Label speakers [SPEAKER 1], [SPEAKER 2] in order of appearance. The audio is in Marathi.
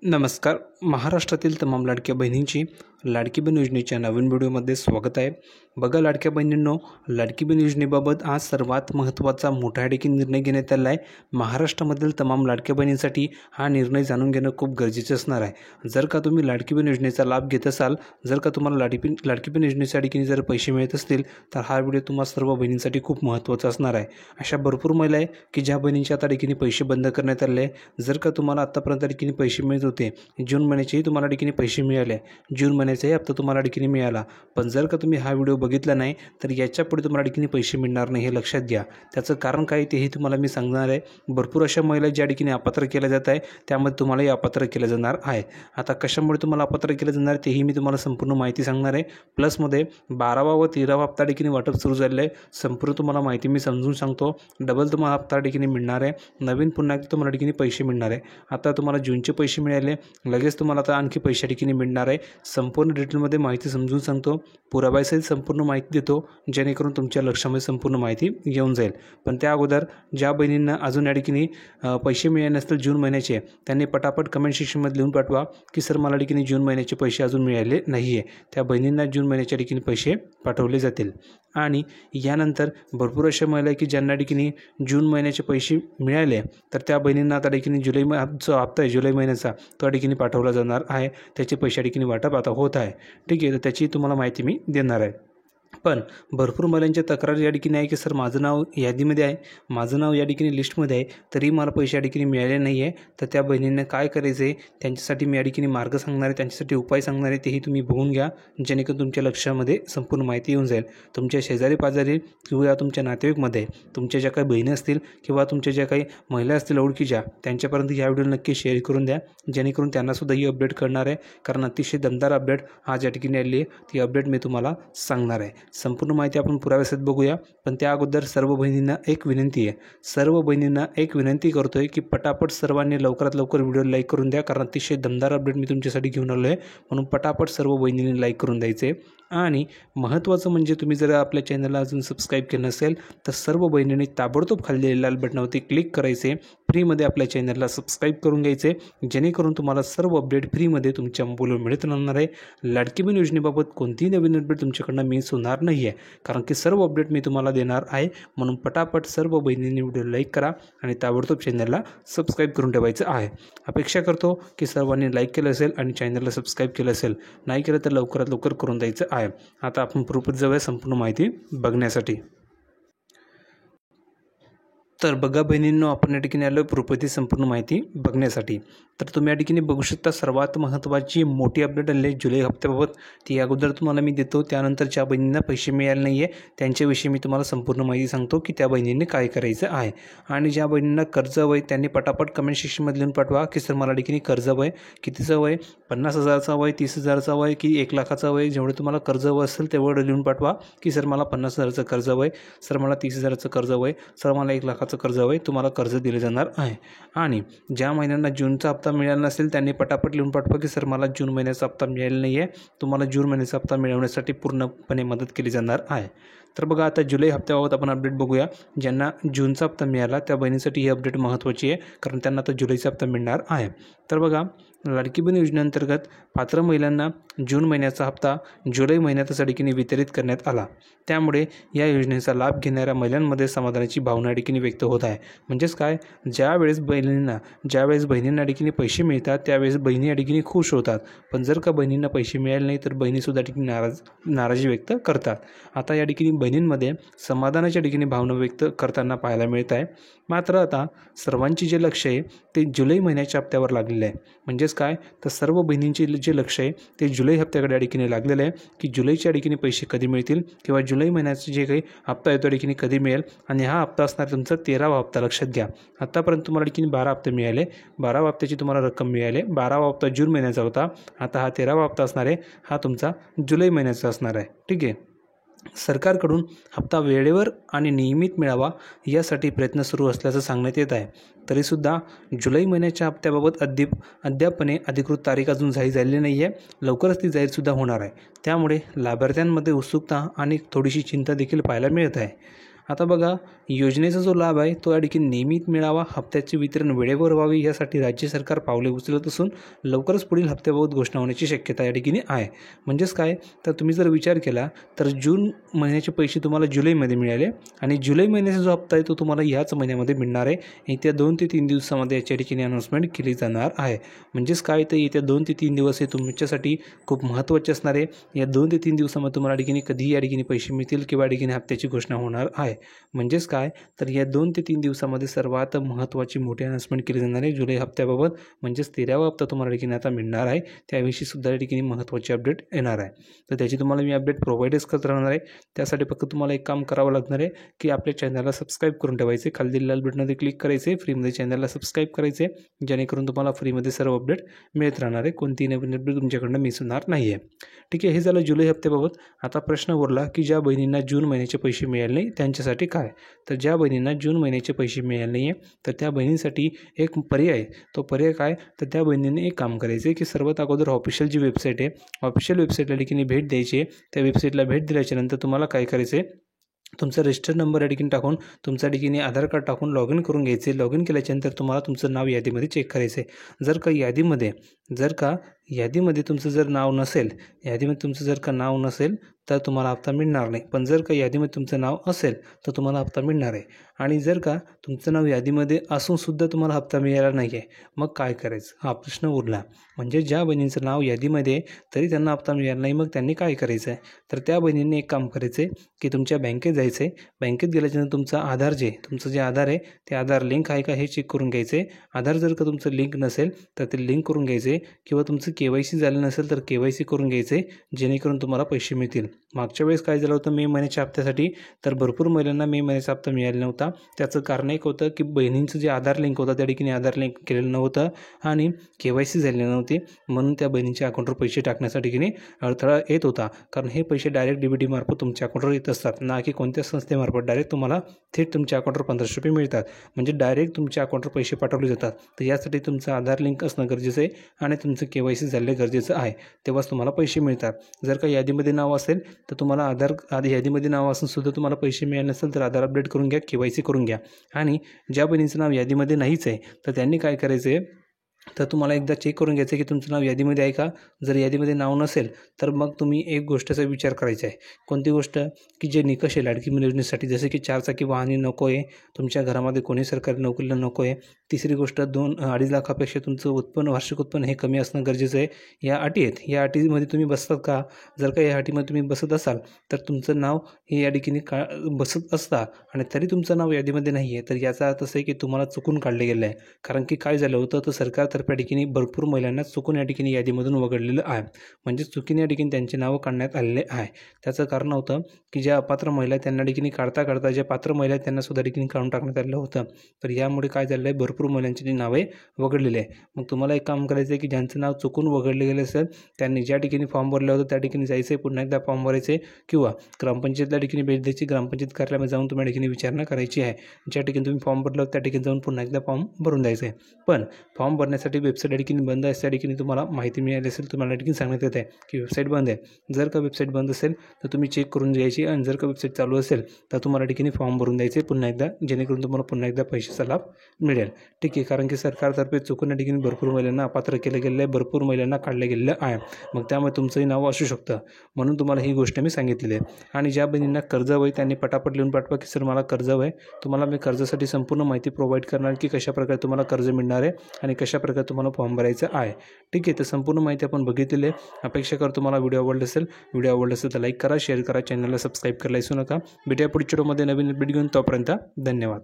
[SPEAKER 1] नमस्कार. महाराष्ट्रातील तमाम लाडक्या बहिणींची लाडकी बहीण योजनेच्या नवीन व्हिडिओमध्ये स्वागत आहे. बघा लाडक्या बहिणींनो, लाडकी बहीण योजनेबाबत आज सर्वात महत्त्वाचा मोठा देखील निर्णय घेण्यात आला आहे. महाराष्ट्रामधील तमाम लाडक्या बहिणींसाठी हा निर्णय जाणून घेणं खूप गरजेचं असणार आहे. जर का तुम्ही लाडकी बहीण योजनेचा लाभ घेत असाल, जर का तुम्हाला लाडकी बहीण योजनेसाठी जर पैसे मिळत असतील, तर हा व्हिडिओ तुम्हा सर्व बहिणींसाठी खूप महत्त्वाचा असणार आहे. अशा भरपूर महिला आहे की ज्या बहिणींच्या आता देखील पैसे बंद करण्यात आले आहे. जर का तुम्हाला आतापर्यंत देखील पैसे मिळत होते, जून महिन्याचेही तुम्हाला देखील पैसे मिळाले, जून महिन्याचाही हप्ता तुम्हाला देखील मिळाला, पण जर का तुम्ही हा व्हिडिओ बघितला नाही तर याच्यापुढे तुम्हाला देखील पैसे मिळणार नाही, हे लक्षात घ्या. त्याचं कारण काय तेही तुम्हाला मी सांगणार आहे. भरपूर अशा महिला ज्या ठिकाणी अपात्र केल्या जात आहे, त्यामध्ये तुम्हालाही अपात्र केलं जाणार आहे. आता कशामुळे तुम्हाला अपात्र केलं जाणार तेही मी तुम्हाला संपूर्ण माहिती सांगणार आहे. प्लसमध्ये 12वा व 13वा हप्ता देखील वाटप सुरू झालेलं आहे. संपूर्ण तुम्हाला माहिती मी समजून सांगतो. डबल तुम्हाला हप्ता देखील मिळणार आहे. नवीन पुन्हा तुम्हाला देखील पैसे मिळणार आहे. आता तुम्हाला जूनचे पैसे मिळाले, लगेच तुम्हाला आता आणखी पैसे देखील मिळणार आहे. संपूर्ण डिटेलमध्ये माहिती समजून सांगतो. पुराव्यासहित संपूर्ण माहिती देतो, जेणेकरून तुमच्या लक्षामध्ये संपूर्ण माहिती येऊन जाईल. पण त्या अगोदर ज्या बहिणींना अजून या ठिकाणी पैसे मिळाले नसतील जून महिन्याचे, त्यांनी पटापट कमेंट सेक्शनमध्ये लिहून पाठवा की सर मला देखील जून महिन्याचे पैसे अजून मिळाले नाही आहे. त्या बहिणींना जून महिन्याच्या देखील पैसे पाठवले जातील. आणि यानंतर भरपूर अशा महिला की ज्यांना देखील जून महिन्याचे पैसे मिळाले, तर त्या बहिणींना आता देखील जुलै जो हप्ता आहे जुलै महिन्याचा तो देखील पाठवला जाणार आहे. त्याचे पैसे देखील वाटप आता होत आहे. ठीक आहे, तर त्याची तुम्हाला माहिती मी देणार आहे. पण भरपूर महिलांच्या तक्रार या ठिकाणी आहे की सर माझं नाव यादीमध्ये आहे, माझं नाव या ठिकाणी लिस्टमध्ये आहे, तरी मला पैसे या ठिकाणी मिळाले नाही आहे. तर त्या बहिणींना काय करायचं आहे त्यांच्यासाठी मी या ठिकाणी मार्ग सांगणार आहे, त्यांच्यासाठी उपाय सांगणार आहे. तेही तुम्ही बघून घ्या, जेणेकरून तुमच्या लक्षामध्ये संपूर्ण माहिती येऊन जाईल. तुमच्या शेजारी पाजारी किंवा तुमच्या नातेवाईकमध्ये तुमच्या ज्या काही बहिणी असतील किंवा तुमच्या ज्या काही महिला असतील ओळखीच्या, त्यांच्यापर्यंत या व्हिडिओ नक्की शेअर करून द्या, जेणेकरून त्यांनासुद्धा ही अपडेट करणार आहे. कारण अतिशय दमदार अपडेट आज या ठिकाणी आली आहे. ती अपडेट मी तुम्हाला सांगणार आहे. संपूर्ण माहिती आपण पुराव्यासहित बघूया. पण त्या अगोदर सर्व बहिणींना एक विनंती आहे, सर्व बहिणींना एक विनंती करतोय की पटापट सर्वांनी लवकरात लवकर व्हिडिओ लाईक करून द्या. कारण अतिशय दमदार अपडेट मी तुमच्यासाठी घेऊन आलो आहे, म्हणून पटापट सर्व बहिणींनी लाईक करून द्यायचे. आणि महत्त्वाचं म्हणजे तुम्ही जर आपल्या चॅनलला अजून सबस्क्राईब केलं नसेल तर सर्व बहिणींनी ताबडतोब खाली लाल बटनावरती क्लिक करायचे, फ्रीमध्ये आपल्या चॅनलला सबस्क्राईब करून घ्यायचे, जेणेकरून तुम्हाला सर्व अपडेट फ्रीमध्ये तुमच्या मोबाईलवर मिळत राहणार आहे. लाडकी बहीण योजनेबाबत कोणतीही नवीन अपडेट तुमच्याकडनं मिस होणार नाही आहे, कारण की सर्व अपडेट मी तुम्हाला देणार आहे. म्हणून पटापट सर्व बहिणींनी व्हिडिओ लाईक करा आणि ताबडतोब चॅनलला सबस्क्राईब करून ठेवायचं आहे. अपेक्षा करतो की सर्वांनी लाईक केलं असेल आणि चॅनलला सबस्क्राईब केलं असेल. नाही केलं तर लवकरात लवकर करून द्यायचं आहे. आता आपण प्रूफच जाऊया संपूर्ण माहिती बघण्यासाठी. तर बघा बहिणींनो, आपण या ठिकाणी आलो प्रूफची संपूर्ण माहिती बघण्यासाठी. तर तुम्ही या ठिकाणी बघू शकता सर्वात महत्त्वाची मोठी अपडेट आली आहे जुलै हप्त्याबाबत. ती अगोदर तुम्हाला मी देतो. त्यानंतर ज्या बहिणींना पैसे मिळाले नाही आहे त्यांच्याविषयी मी तुम्हाला संपूर्ण माहिती सांगतो की त्या बहिणींनी काय करायचं आहे. आणि ज्या बहिणींना कर्ज हवं आहे त्यांनी पटापट कमेंट सेक्शनमध्ये लिहून पाठवा की सर मला देखील कर्ज हवं आहे. कितीचं हवं आहे? 50,000चं हवं आहे, 30,000चं हवं आहे की 1,00,000चं हवं आहे? जेवढं तुम्हाला कर्ज हवं असेल तेवढं लिहून पाठवा की सर मला 50,000चं कर्ज हवं आहे, सर मला 30,000चं कर्ज हवं आहे, सर मला 1,00,000चं कर्ज हवं आहे. तुम्हाला कर्ज दिले जाणार आहे. आणि ज्या महिन्यांना जूनचा हप्ता मिळाला नसेल त्यांनी पटापट लिहून पाठवा की सर मला जून महिन्याचा हप्ता मिळाला नाही आहे. तुम्हाला जून महिन्याचा हप्ता मिळवण्यासाठी पूर्णपणे मदत केली जाणार आहे. तर बघा आता जुलै हप्त्याबाबत आपण अपडेट बघूया. ज्यांना जूनचा हप्ता मिळाला त्या बहिणीसाठी ही अपडेट महत्त्वाची आहे, कारण त्यांना आता जुलैचा हप्ता मिळणार आहे. तर बघा लाडकी बहीण योजनेअंतर्गत पात्र महिलांना जून महिन्याचा हप्ता जुलै महिन्यातच देखील वितरित करण्यात आला. त्यामुळे या योजनेचा लाभ घेणाऱ्या महिलांमध्ये समाधानाची भावना देखील व्यक्त होत आहे. म्हणजेच काय, ज्यावेळेस बहिणींना देखील पैसे मिळतात त्यावेळेस बहिणी या ठिकाणी खुश होतात. पण जर का बहिणींना पैसे मिळाले नाही तर बहिणीसुद्धा ठिकाणी नाराजी व्यक्त करतात. आता या ठिकाणी बहिणींमध्ये समाधानाच्या ठिकाणी भावना व्यक्त करताना पाहायला मिळत आहे. मात्र आता सर्वांची जे लक्ष आहे ते जुलै महिन्याच्या हप्त्यावर लागलेलं आहे. म्हणजेच काय, तर सर्व बहिणींचे जे लक्ष आहे ते जुलै हप्त्याकडे या ठिकाणी लागलेलं आहे की जुलैच्या ठिकाणी पैसे कधी मिळतील किंवा जुलै महिन्याचे जे काही हप्ता आहे तो ठिकाणी कधी मिळेल. आणि हा हप्ता असणार तुमचा 13वा हप्ता. लक्षात घ्या, आतापर्यंत तुम्हाला ठिकाणी 12 हप्ते मिळाले, 12 हप्त्याची तुम्हाला रक्कम मिळाली. 12वा हप्ता जून महिन्याचा होता, आता हा 13वा हप्ता असणार आहे, हा तुमचा जुलै महिन्याचा असणार आहे. ठीक आहे. सरकारकडून हप्ता वेळेवर आणि नियमित मिळावा यासाठी प्रयत्न सुरू असल्याचं सांगण्यात येत आहे. तरीसुद्धा जुलै महिन्याच्या हप्त्याबाबत अद्यापने अधिकृत तारीख अजून जाहीर झालेली नाही आहे. लवकरच ती जाहीरसुद्धा होणार आहे. त्यामुळे लाभार्थ्यांमध्ये उत्सुकता आणि थोडीशी चिंता देखील पाहायला मिळत आहे. आता बघा, योजनेचा जो लाभ आहे तो या ठिकाणी नियमित मिळावा, हप्त्याचे वितरण वेळेवर व्हावे यासाठी राज्य सरकार पावले उचलत असून लवकरच पुढील हप्त्याबाबत घोषणा होण्याची शक्यता या ठिकाणी आहे. म्हणजेच काय, तर तुम्ही जर विचार केला तर जून महिन्याचे पैसे तुम्हाला जुलैमध्ये मिळाले आणि जुलै महिन्याचा जो हप्ता आहे तो तुम्हाला याच महिन्यामध्ये मिळणार आहे. येत्या 2 ते 3 दिवसामध्ये याच्या ठिकाणी अनाउन्समेंट केली जाणार आहे. म्हणजेच काय, तर येत्या 2 ते 3 दिवस हे तुमच्यासाठी खूप महत्त्वाचे असणार आहे. या 2 ते 3 दिवसामध्ये तुम्हाला ठिकाणी कधीही या ठिकाणी पैसे मिळतील किंवा ठिकाणी हप्त्याची घोषणा होणार आहे. म्हणजेच काय, तर या 2 ते 3 दिवसामध्ये सर्वात महत्त्वाची मोठी अनाउन्समेंट केली जाणार आहे जुलै हप्त्याबाबत. म्हणजेच 13वा हप्ता तुम्हाला ठिकाणी आता मिळणार आहे. त्याविषयी सुद्धा या ठिकाणी महत्त्वाची अपडेट येणार आहे. तर त्याची तुम्हाला मी अपडेट प्रोव्हाइडच करत राहणार आहे. त्यासाठी फक्त तुम्हाला एक काम करावं लागणार आहे की आपल्या चॅनलला सबस्क्राईब करून ठेवायचे, खाली लाल बटनमध्ये क्लिक करायचे, फ्रीमध्ये चॅनलला सबस्क्राईब करायचे, जेणेकरून तुम्हाला फ्रीमध्ये सर्व अपडेट मिळत राहणार आहे. कोणतीही नवीन अपडेट तुमच्याकडनं मिस होणार नाही आहे. ठीक आहे, हे झालं जुलै हप्त्याबाबत. आता प्रश्न उरला की ज्या बहिणींना जून महिन्याचे पैसे मिळाले नाही त्यांच्यासाठी काय. तर ज्या बहिणींना जून महिन्याचे पैसे मिळाले नाही आहे तर त्या बहिणींसाठी एक पर्याय, तो पर्याय काय, तर त्या बहिणींनी एक काम करायचं आहे की सर्वात अगोदर ऑफिशियल जी वेबसाईट आहे, ऑफिशियल वेबसाईटला ठिकाणी भेट द्यायची आहे. त्या वेबसाईटला भेट दिल्याच्यानंतर तुम्हाला काय करायचं आहे, तुमचा रजिस्टर नंबर या ठिकाणी टाकून तुमच्या ठिकाणी आधार कार्ड टाकून लॉग इन करून घ्यायचे. लॉग इन केल्याच्यानंतर तुम्हाला तुमचं नाव यादीमध्ये चेक करायचं आहे. जर का यादीमध्ये तुमचं जर नाव नसेल, यादीमध्ये तुमचं जर का नाव नसेल तर तुम्हाला हप्ता मिळणार नाही. पण जर का यादीमध्ये तुमचं नाव असेल तर तुम्हाला हप्ता मिळणार आहे. आणि जर का तुमचं नाव यादीमध्ये असूनसुद्धा तुम्हाला हप्ता मिळाला नाही आहे, मग काय करायचं हा प्रश्न उरला. म्हणजे ज्या बहिणींचं नाव यादीमध्ये आहे तरी त्यांना हप्ता मिळाला नाही, मग त्यांनी काय करायचं आहे, तर त्या बहिणींनी एक काम करायचं आहे की तुमच्या बँकेत जायचं आहे. बँकेत गेल्याच्यानंतर तुमचं आधार तुमचं जे आधार आहे ते आधार लिंक आहे का हे चेक करून घ्यायचं आहे. आधार जर का तुमचं लिंक नसेल तर ते लिंक करून घ्यायचं आहे किंवा तुमचं KYC झालं नसेल तर KYC करून घ्यायचं आहे, जेणेकरून तुम्हाला पैसे मिळतील. मागच्या वेळेस काय झालं होतं मे महिन्याच्या हप्त्यासाठी, तर भरपूर महिलांना मे महिन्याचा हप्ता मिळाला नव्हता. त्याचं कारण एक होतं की बहिणींचं जे आधार लिंक होतं त्या ठिकाणी आधार लिंक केलेलं नव्हतं आणि KYC झालेले नव्हते, म्हणून त्या बहिणींच्या अकाउंटवर पैसे टाकण्यासाठी की अडथळा येत होता. कारण हे पैसे डायरेक्ट DBT मार्फत तुमच्या अकाउंटवर येत असतात, ना की कोणत्या संस्थेमार्फत. डायरेक्ट तुम्हाला थेट तुमच्या अकाउंटवर 1500 रुपये मिळतात, म्हणजे डायरेक्ट तुमच्या अकाउंटवर पैसे पाठवले जातात. तर यासाठी तुमचं आधार लिंक असणं गरजेचं आहे आणि तुमचं KYC झालेलं गरजेचं आहे, तेव्हाच तुम्हाला पैसे मिळतात. जर का यादीमध्ये नाव असेल तर तुम्हाला यादीमध्ये नाव असून सुद्धा तुम्हाला पैसे मिळाले नसेल तर आधार अपडेट करून घ्या, KYC करून घ्या. आणि ज्या बहिणीचं नाव यादीमध्ये नाहीच आहे तर त्यांनी काय करायचं आहे, तर तुम्हाला एकदा चेक करून घ्यायचं आहे की तुमचं नाव यादीमध्ये आहे का. जर यादीमध्ये नाव नसेल तर मग तुम्ही एक गोष्टीचा विचार करायचा आहे. कोणती गोष्ट, की जे निकष आहे लाडकी बहीण योजनेसाठी, जसे की 4 चाकी वाहने नको आहे, तुमच्या घरामध्ये कोणी सरकारी नोकरीला नको आहे. तिसरी गोष्ट, 2-2.5 लाखापेक्षा तुमचं वार्षिक उत्पन्न हे कमी असणं गरजेचं आहे. या अटी आहेत. या अटीमध्ये तुम्ही बसतात का. जर का या अटीमध्ये तुम्ही बसत असाल तर तुमचं नाव हे या ठिकाणी बसत असता आणि तरी तुमचं नाव यादीमध्ये नाही आहे, तर याचा अर्थ असं आहे की तुम्हाला चुकून काढले गेलं आहे. कारण की काय झालं होतं, तर सरकारतर्फे या ठिकाणी भरपूर महिलांना चुकून या ठिकाणी यादीमधून वगळलेलं आहे. म्हणजे चुकीने या ठिकाणी त्यांचे नावं काढण्यात आलेले आहे. त्याचं कारण होतं की ज्या अपात्र महिला त्यांना ठिकाणी काढता ज्या पात्र महिला आहेत त्यांना सुद्धा ठिकाणी काढून टाकण्यात आलेलं होतं. तर यामुळे काय झालं आहे, भरपूर महिलांची नावे वगळलेली आहे. मग तुम्हाला एक काम करायचं आहे की ज्यांचं नाव चुकून वगळले गेले असेल त्यांनी ज्या ठिकाणी फॉर्म भरला होता त्या ठिकाणी जायचं आहे, पुन्हा एकदा फॉर्म भरायचे किंवा ग्रामपंचायतला ठिकाणी भेट द्यायची. ग्रामपंचायत कार्यालयामध्ये जाऊन तुम्हाला ठिकाणी विचारणा करायची आहे. ज्या ठिकाणी तुम्ही फॉर्म भरला त्या ठिकाणी जाऊन पुन्हा एकदा फॉर्म भरून द्यायचं आहे. पण फॉर्म भरण्यासाठी वेबसाईट या ठिकाणी बंद आहे, त्या ठिकाणी तुम्हाला माहिती मिळाली असेल, तुम्हाला या ठिकाणी सांगण्यात येत आहे की वेबसाईट बंद आहे. जर का वेबसाईट बंद असेल तर तुम्ही चेक करून घ्यायची आणि जर का वेबसाईट चालू असेल तर तुम्हाला ठिकाणी फॉर्म भरून द्यायचे पुन्हा एकदा, जेणेकरून तुम्हाला पुन्हा एकदा पैशाचा लाभ मिळेल. ठीक आहे, कारण की सरकारतर्फे चुकून या ठिकाणी भरपूर महिलांना अपात्र केलं गेलं आहे, भरपूर महिलांना काढलं गेलेलं आहे. मग त्यामुळे तुमचंही नाव असू शकतं, म्हणून तुम्हाला ही गोष्ट मी सांगितलेली आहे. आणि ज्या बहिणींना कर्ज आहे त्यांनी पटापट लिहून पाठवा की सर मला कर्ज आहे. तुम्हाला मी कर्जासाठी संपूर्ण माहिती प्रोव्हाइड करणार की कशाप्रकारे तुम्हाला कर्ज मिळणार आहे आणि कशाप्रकारे तुम्हाला फॉर्म भरायचा आहे. ठीक आहे, तर संपूर्ण माहिती आपण बघितलेली आहे. अपेक्षा करतो तुम्हाला व्हिडिओ आवडला असेल तर लाईक करा, शेअर करा, चॅनलला सबस्क्राईब करायला विसरू नका. भेटूया पुढच्या व्हिडिओमध्ये नवीन अपडेट घेऊन. तोपर्यंत धन्यवाद.